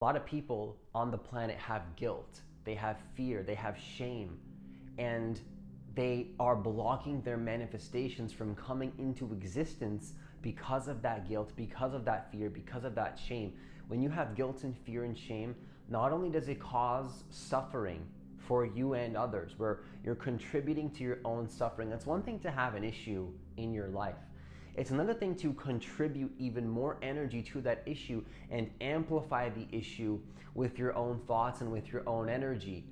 A lot of people on the planet have guilt, they have fear, they have shame, and they are blocking their manifestations from coming into existence because of that guilt, because of that fear, because of that shame. When you have guilt and fear and shame, not only does it cause suffering for you and others, where you're contributing to your own suffering. That's one thing to have an issue in your life. It's another thing to contribute even more energy to that issue and amplify the issue with your own thoughts and with your own energy.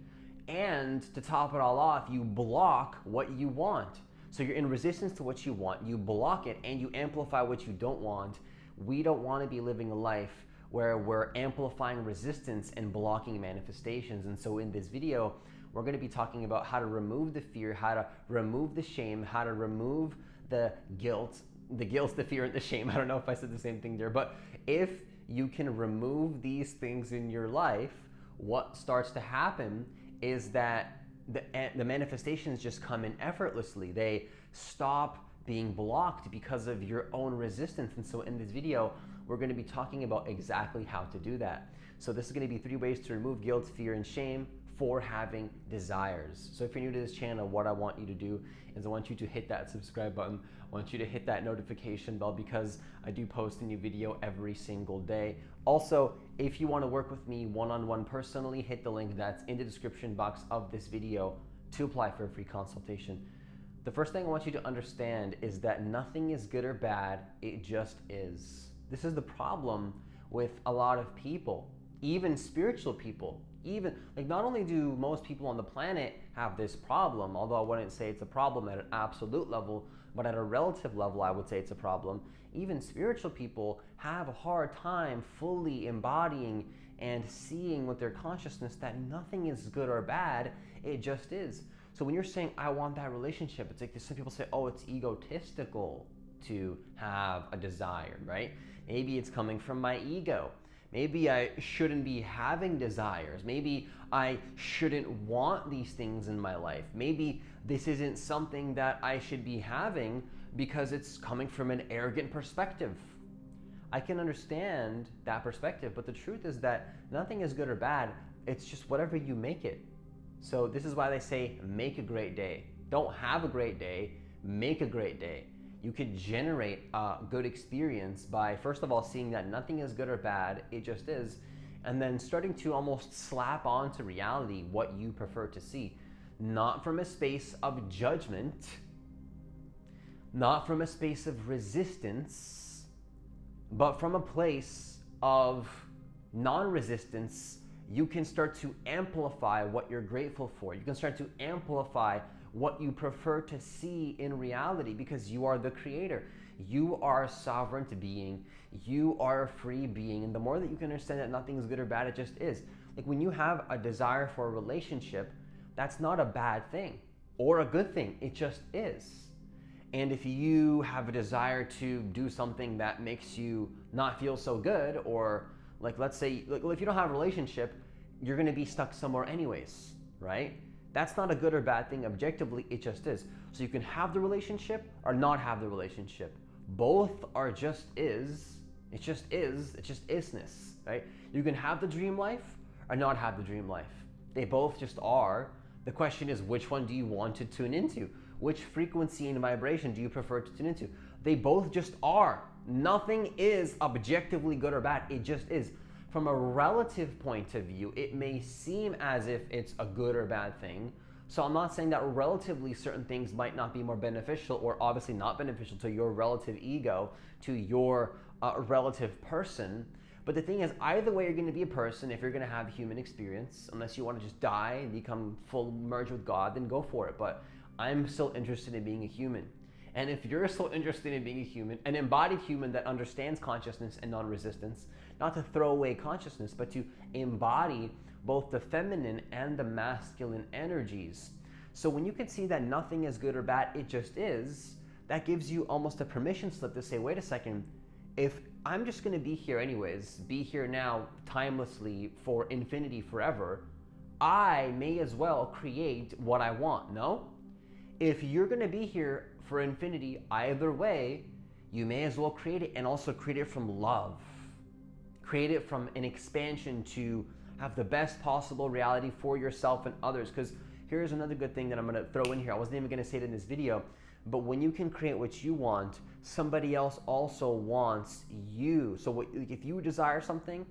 And to top it all off, you block what you want. So you're in resistance to what you want, you block it, and you amplify what you don't want. We don't want to be living a life where we're amplifying resistance and blocking manifestations. And so in this video, we're going to be talking about how to remove the fear, how to remove the shame, how to remove the guilt, the fear, and the shame. I don't know if I said the same thing there, but if you can remove these things in your life, what starts to happen is that the manifestations just come in effortlessly. They stop being blocked because of your own resistance. And so in this video, we're going to be talking about exactly how to do that. So this is going to be 3 ways to remove guilt, fear, and shame for having desires. So if you're new to this channel, what I want you to do is I want you to hit that subscribe button. I want you to hit that notification bell because I do post a new video every single day. Also, if you want to work with me one-on-one personally, hit the link that's in the description box of this video to apply for a free consultation. The first thing I want you to understand is that nothing is good or bad, it just is. This is the problem with a lot of people, even spiritual people. Even like, not only do most people on the planet have this problem, although I wouldn't say it's a problem at an absolute level, but at a relative level I would say it's a problem. Even spiritual people have a hard time fully embodying and seeing with their consciousness that nothing is good or bad, it just is. So when you're saying I want that relationship, it's like some people say, oh, it's egotistical to have a desire, right? Maybe it's coming from my ego. Maybe I shouldn't be having desires. Maybe I shouldn't want these things in my life. Maybe this isn't something that I should be having because it's coming from an arrogant perspective. I can understand that perspective, but the truth is that nothing is good or bad. It's just whatever you make it. So this is why they say make a great day. Don't have a great day, make a great day. You could generate a good experience by, first of all, seeing that nothing is good or bad, it just is, and then starting to almost slap onto reality what you prefer to see. Not from a space of judgment, not from a space of resistance, but from a place of non-resistance. You can start to amplify what you're grateful for. You can start to amplify what you prefer to see in reality because you are the creator. You are a sovereign being. You are a free being. And the more that you can understand that nothing is good or bad, it just is. Like when you have a desire for a relationship, that's not a bad thing or a good thing. It just is. And if you have a desire to do something that makes you not feel so good, or like let's say, if you don't have a relationship, you're going to be stuck somewhere anyways, right? That's not a good or bad thing objectively, it just is. So you can have the relationship or not have the relationship. Both are just is. It just is. It's just isness, right? You can have the dream life or not have the dream life. They both just are. The question is, which one do you want to tune into? Which frequency and vibration do you prefer to tune into? They both just are. Nothing is objectively good or bad. It just is. From a relative point of view, it may seem as if it's a good or bad thing. So I'm not saying that relatively certain things might not be more beneficial, or obviously not beneficial to your relative ego, to your relative person. But the thing is, either way, you're going to be a person. If you're going to have human experience, unless you want to just die and become full merged with God, then go for it. But I'm still interested in being a human. And if you're still interested in being a human, an embodied human that understands consciousness and non-resistance, not to throw away consciousness, but to embody both the feminine and the masculine energies. So when you can see that nothing is good or bad, it just is, that gives you almost a permission slip to say, wait a second, if I'm just going to be here anyways, be here now timelessly for infinity forever, I may as well create what I want, no? If you're going to be here for infinity either way, you may as well create it, and also create it from love. Create it from an expansion to have the best possible reality for yourself and others. Because here's another good thing that I'm going to throw in here. I wasn't even going to say it in this video, but when you can create what you want, somebody else also wants you. So if you desire something,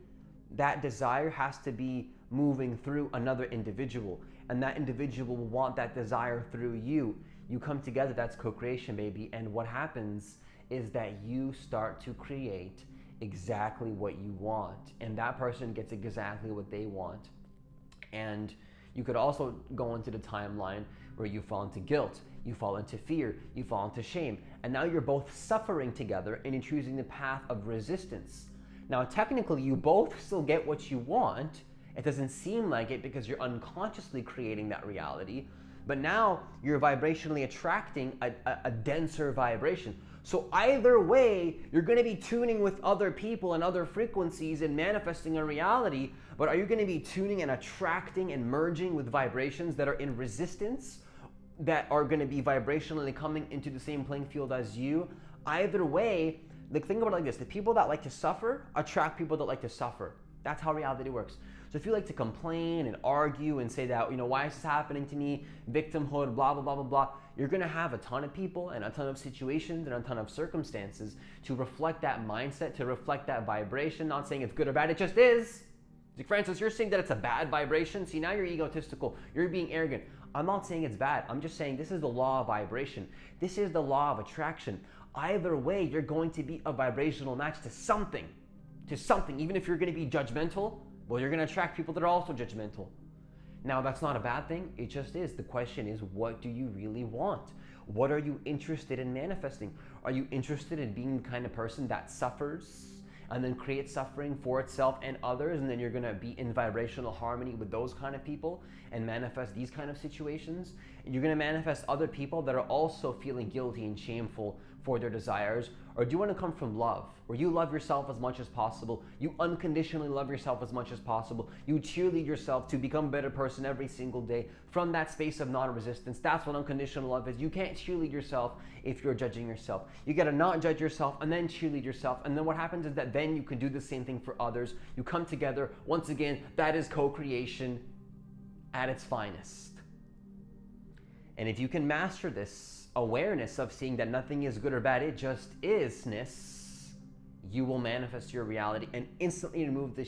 that desire has to be moving through another individual, and that individual will want that desire through you. You come together, that's co-creation, baby. And what happens is that you start to create exactly what you want, and that person gets exactly what they want. And you could also go into the timeline where you fall into guilt, you fall into fear, you fall into shame, and now you're both suffering together and you're choosing the path of resistance. Now, technically, you both still get what you want. It doesn't seem like it because you're unconsciously creating that reality, but now you're vibrationally attracting a denser vibration. So either way, you're going to be tuning with other people and other frequencies and manifesting a reality, but are you going to be tuning and attracting and merging with vibrations that are in resistance, that are going to be vibrationally coming into the same playing field as you? Either way, think about it like this. The people that like to suffer attract people that like to suffer. That's how reality works. So if you like to complain and argue and say that, why is this happening to me, victimhood, blah, blah, blah, blah, blah, you're going to have a ton of people and a ton of situations and a ton of circumstances to reflect that mindset, to reflect that vibration. Not saying it's good or bad, it just is. Like, Francis, you're saying that it's a bad vibration. See, now you're egotistical. You're being arrogant. I'm not saying it's bad. I'm just saying this is the law of vibration. This is the law of attraction. Either way, you're going to be a vibrational match to something. Even if you're going to be judgmental, well, you're going to attract people that are also judgmental. Now, that's not a bad thing. It just is. The question is, what do you really want? What are you interested in manifesting? Are you interested in being the kind of person that suffers and then creates suffering for itself and others, and then you're going to be in vibrational harmony with those kind of people and manifest these kind of situations? And you're going to manifest other people that are also feeling guilty and shameful for their desires? Or do you want to come from love, where you love yourself as much as possible, you unconditionally love yourself as much as possible, you cheerlead yourself to become a better person every single day from that space of non-resistance? That's what unconditional love is. You can't cheerlead yourself if you're judging yourself. You got to not judge yourself and then cheerlead yourself, and then what happens is that then you can do the same thing for others. You come together. Once again, that is co-creation at its finest. And if you can master this awareness of seeing that nothing is good or bad, it just isness, you will manifest your reality and instantly remove the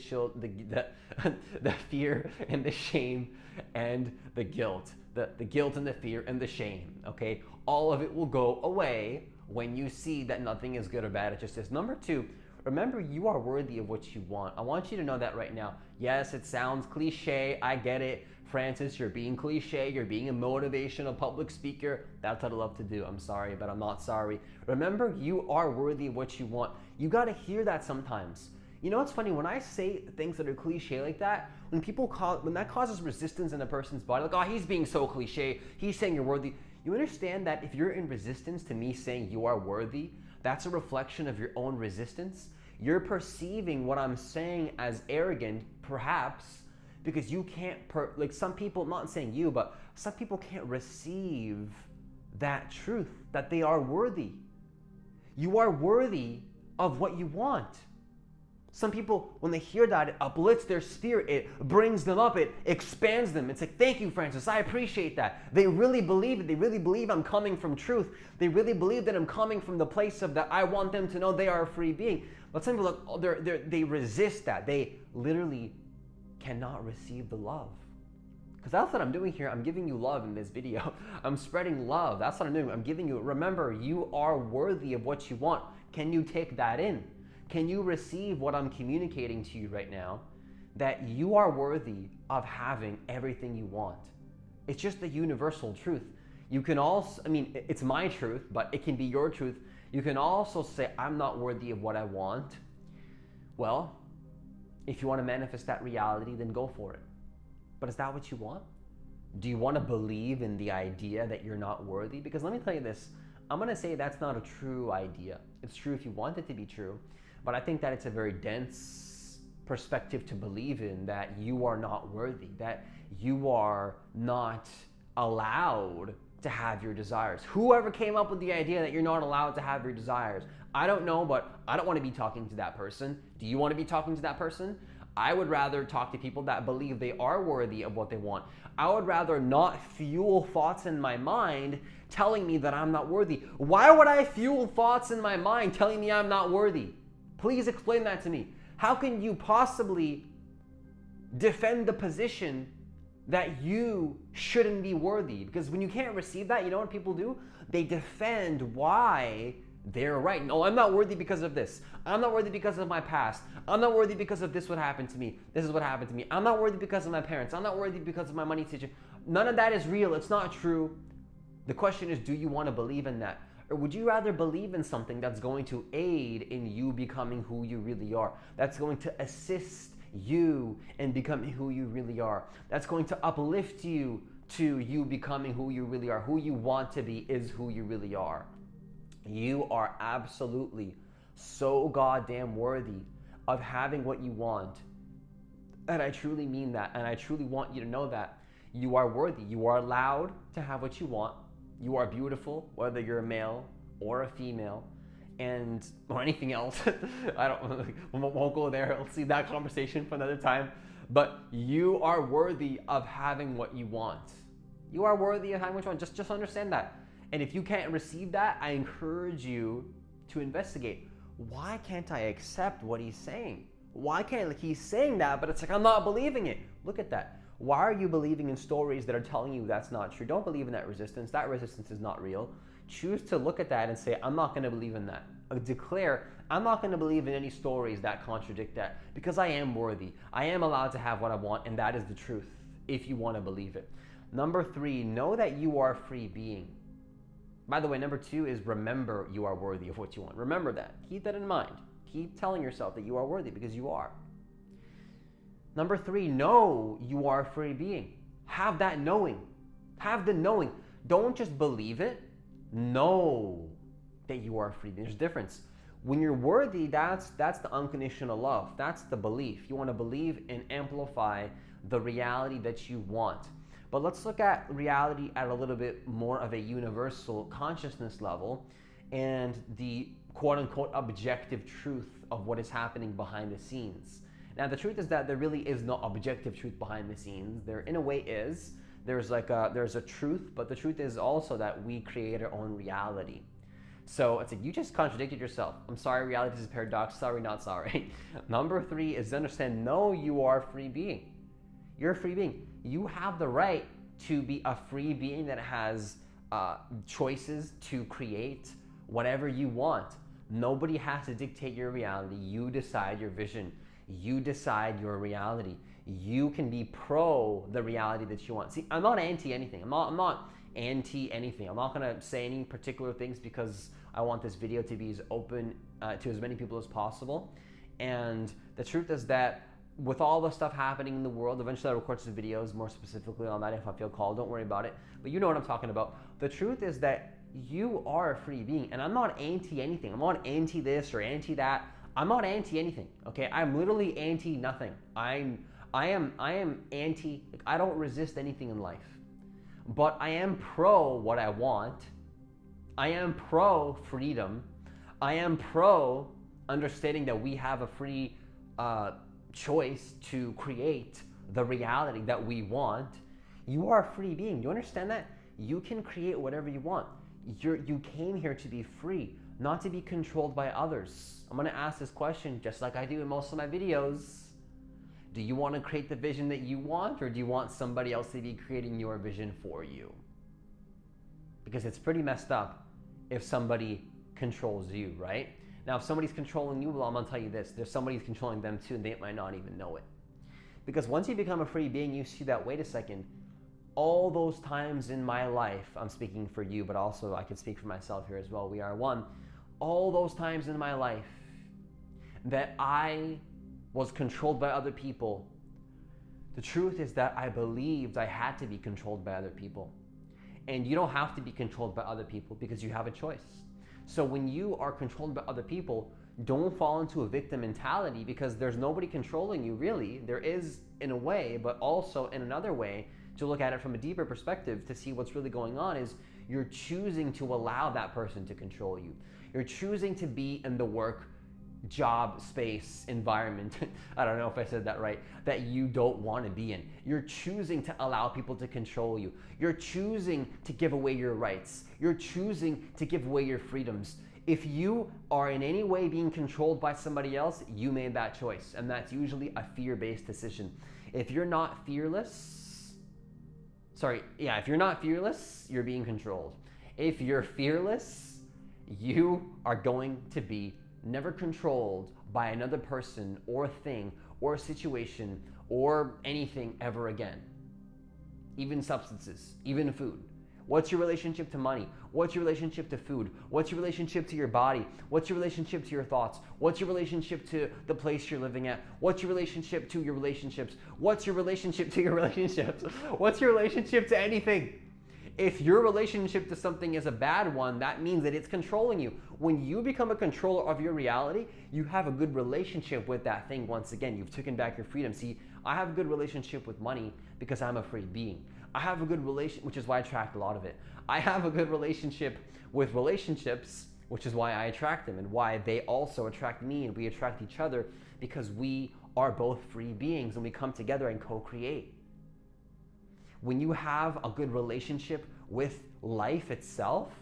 fear and the shame and the guilt, the guilt and the fear and the shame. Okay, all of it will go away when you see that nothing is good or bad. It just is. Number two, remember, you are worthy of what you want. I want you to know that right now. Yes, it sounds cliche. I get it. Francis, you're being cliche. You're being a motivational public speaker. That's what I love to do. I'm sorry, but I'm not sorry. Remember, you are worthy of what you want. You got to hear that sometimes. You know, it's funny, when I say things that are cliche like that, when that causes resistance in a person's body, like, oh, he's being so cliche. He's saying you're worthy. You understand that if you're in resistance to me saying you are worthy, that's a reflection of your own resistance. You're perceiving what I'm saying as arrogant, perhaps, because you can't, like some people, not saying you, but some people can't receive that truth, that they are worthy. You are worthy of what you want. Some people, when they hear that, it uplifts their spirit, it brings them up, it expands them. It's like, thank you, Francis, I appreciate that. They really believe it. They really believe I'm coming from truth. They really believe that I'm coming from the place of that I want them to know they are a free being. But some people, they resist that. They literally cannot receive the love. Because that's what I'm doing here. I'm giving you love in this video. I'm spreading love. That's what I'm doing. I'm giving you, remember, you are worthy of what you want. Can you take that in? Can you receive what I'm communicating to you right now? That you are worthy of having everything you want. It's just the universal truth. You can also, it's my truth, but it can be your truth. You can also say, I'm not worthy of what I want. Well, if you want to manifest that reality, then go for it. But is that what you want? Do you want to believe in the idea that you're not worthy? Because let me tell you this, I'm going to say that's not a true idea. It's true if you want it to be true, but I think that it's a very dense perspective to believe in, that you are not worthy, that you are not allowed to have your desires. Whoever came up with the idea that you're not allowed to have your desires, I don't know, but I don't want to be talking to that person. Do you want to be talking to that person? I would rather talk to people that believe they are worthy of what they want. I would rather not fuel thoughts in my mind telling me that I'm not worthy. Why would I fuel thoughts in my mind telling me I'm not worthy? Please explain that to me. How can you possibly defend the position that you shouldn't be worthy? Because when you can't receive that, you know what people do? They defend why they're right. No, I'm not worthy because of this. I'm not worthy because of my past. I'm not worthy because of this what happened to me. This is what happened to me. I'm not worthy because of my parents. I'm not worthy because of my money situation. None of that is real. It's not true. The question is, do you want to believe in that? Or would you rather believe in something that's going to aid in you becoming who you really are? That's going to assist you in becoming who you really are. That's going to uplift you to you becoming who you really are. Who you want to be is who you really are. You are absolutely so goddamn worthy of having what you want. And I truly mean that. And I truly want you to know that you are worthy. You are allowed to have what you want. You are beautiful, whether you're a male or a female, or anything else. Won't go there. Let's leave that conversation for another time. But you are worthy of having what you want. You are worthy of having what you want. Just understand that. And if you can't receive that, I encourage you to investigate. Why can't I accept what he's saying? Why can't, he's saying that, but it's like, I'm not believing it. Look at that. Why are you believing in stories that are telling you that's not true? Don't believe in that resistance. That resistance is not real. Choose to look at that and say, I'm not going to believe in that. Declare, I'm not going to believe in any stories that contradict that, because I am worthy. I am allowed to have what I want, and that is the truth, if you want to believe it. Number 3, know that you are a free being. By the way, number 2 is remember you are worthy of what you want. Remember that. Keep that in mind. Keep telling yourself that you are worthy, because you are. Number 3, know you are a free being. Have that knowing. Have the knowing. Don't just believe it. Know that you are a free being. There's a difference. When you're worthy, that's the unconditional love. That's the belief. You want to believe and amplify the reality that you want. But let's look at reality at a little bit more of a universal consciousness level and the quote-unquote objective truth of what is happening behind the scenes. Now, the truth is that there really is no objective truth behind the scenes. There, in a way, is. There's a truth, but the truth is also that we create our own reality. So it's like, you just contradicted yourself. I'm sorry, reality is a paradox. Sorry, not sorry. Number 3 is to understand, know you are a free being. You're a free being. You have the right to be a free being that has choices to create whatever you want. Nobody has to dictate your reality. You decide your vision. You decide your reality. You can be pro the reality that you want. See, I'm not anti anything. I'm not anti anything. I'm not gonna say any particular things because I want this video to be as open to as many people as possible. And the truth is that with all the stuff happening in the world, eventually I'll record some videos more specifically on that if I feel called. Don't worry about it. But you know what I'm talking about. The truth is that you are a free being, and I'm not anti anything. I'm not anti this or anti that. I'm not anti anything. Okay, I'm literally anti nothing. I am anti. Like, I don't resist anything in life, but I am pro what I want. I am pro freedom. I am pro understanding that we have a free choice to create the reality that we want. You are a free being. Do you understand that? You can create whatever you want. You came here to be free, not to be controlled by others. I'm going to ask this question just like I do in most of my videos. Do you want to create the vision that you want, or do you want somebody else to be creating your vision for you? Because it's pretty messed up if somebody controls you, right? Now, if somebody's controlling you, well, I'm going to tell you this. There's somebody who's controlling them too, and they might not even know it. Because once you become a free being, you see that, wait a second, all those times in my life, I'm speaking for you, but also I can speak for myself here as well. We are one. All those times in my life that I was controlled by other people, the truth is that I believed I had to be controlled by other people. And you don't have to be controlled by other people because you have a choice. So when you are controlled by other people, don't fall into a victim mentality, because there's nobody controlling you, really. There is in a way, but also in another way, to look at it from a deeper perspective to see what's really going on, is You're choosing to allow that person to control you. You're choosing to be in the work job space environment, I don't know if I said that right, that you don't want to be in. You're choosing to allow people to control you. You're choosing to give away your rights. You're choosing to give away your freedoms. If you are in any way being controlled by somebody else, you made that choice, and that's usually a fear-based decision. If you're not fearless, if you're not fearless, you're being controlled. If you're fearless, you are going to be never controlled by another person or thing or situation or anything ever again. Even substances, even food. What's your relationship to money? What's your relationship to food? What's your relationship to your body? What's your relationship to your thoughts? What's your relationship to the place you're living at? What's your relationship to your relationships? What's your relationship to your relationships? What's your relationship to anything? If your relationship to something is a bad one, that means that it's controlling you. When you become a controller of your reality, you have a good relationship with that thing. Once again, you've taken back your freedom. See, I have a good relationship with money because I'm a free being. I have a good relation, which is why I attract a lot of it. I have a good relationship with relationships, which is why I attract them and why they also attract me, and we attract each other because we are both free beings and we come together and co-create. When you have a good relationship with life itself,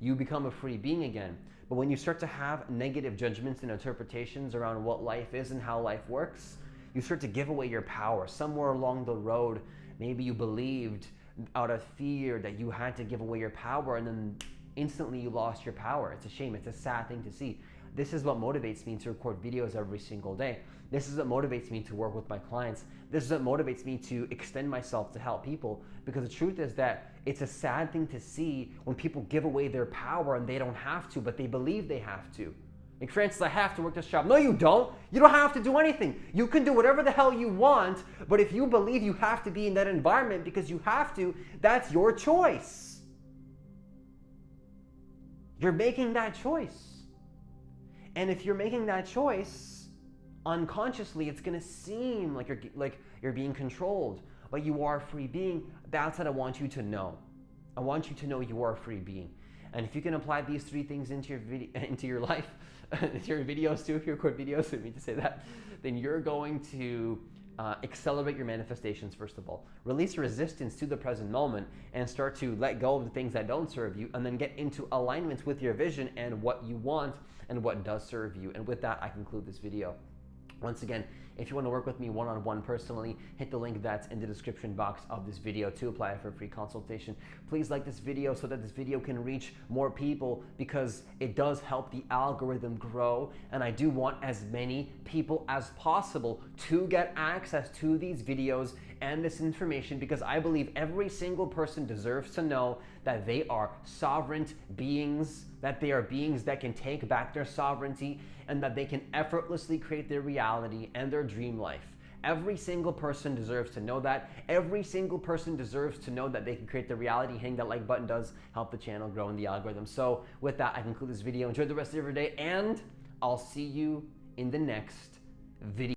you become a free being again. But when you start to have negative judgments and interpretations around what life is and how life works, you start to give away your power. Somewhere along the road, maybe you believed out of fear that you had to give away your power, and then instantly you lost your power. It's a shame. It's a sad thing to see. This is what motivates me to record videos every single day. This is what motivates me to work with my clients. This is what motivates me to extend myself to help people, because the truth is that it's a sad thing to see when people give away their power and they don't have to, but they believe they have to. Like, Francis, I have to work this job. No, you don't. You don't have to do anything. You can do whatever the hell you want, but if you believe you have to be in that environment because you have to, that's your choice. You're making that choice. And if you're making that choice, unconsciously, it's going to seem like you're being controlled, but you are a free being. That's what I want you to know. I want you to know you are a free being. And if you can apply these three things into your life, into your videos too, if you record videos, I didn't mean to say that, then you're going to accelerate your manifestations, first of all. Release resistance to the present moment and start to let go of the things that don't serve you, and then get into alignment with your vision and what you want and what does serve you. And with that, I conclude this video. Once again, if you want to work with me one-on-one personally, hit the link that's in the description box of this video to apply for a free consultation. Please like this video so that this video can reach more people, because it does help the algorithm grow, and I do want as many people as possible to get access to these videos and this information, because I believe every single person deserves to know that they are sovereign beings, that they are beings that can take back their sovereignty, and that they can effortlessly create their reality and their dream life. Every single person deserves to know that. Every single person deserves to know that they can create their reality. Hitting that like button does help the channel grow in the algorithm. So with that, I conclude this video. Enjoy the rest of your day, and I'll see you in the next video.